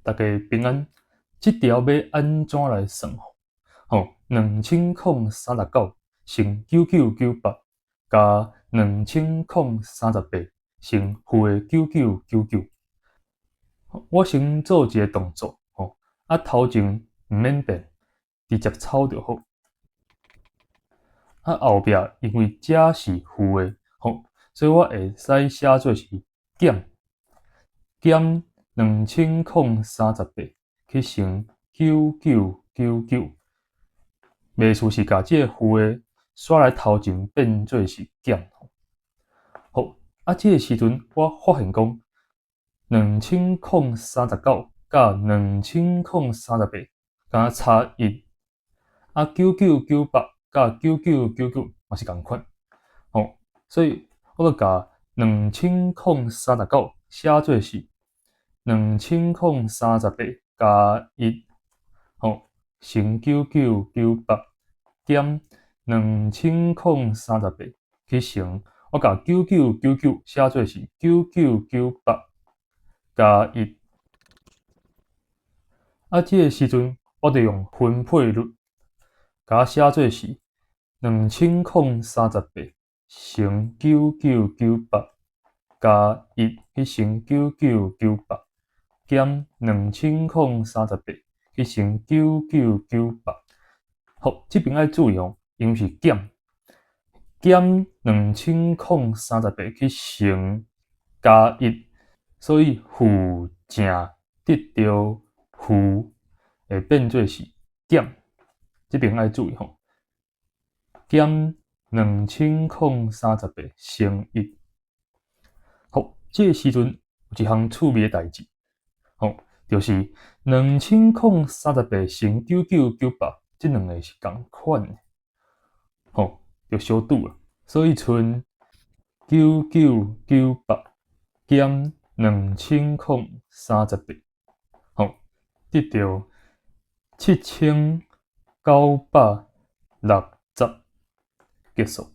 大家平安。这条要安怎来算？2039乘9998加2038乘负的9999。我先做一个动作，头前毋免变，直接抄就好。后壁因为这是负的，所以我会使写做是减2038去乘9999。袂输是甲这个负的刷来头前变做是减。好，这个时阵我发现讲2039甲2038敢若差1，9998甲9999嘛是共款。所以我要甲2039写做是2038加1，乘9998减2038去乘，我甲9999写做是9998加1。这个时阵我就用分配率，甲写做是2038乘9998加1去乘9998减2038去乘9998。好，这边要注意因为是减2038去乘加1，所以负正得到负会变做是减。这边要注意减2038乘1。好，这个时阵有一项趣味的代志，就是2038乘9998，这两个是同款的，就相拄了，所以剩9998减2038，得到7960结束。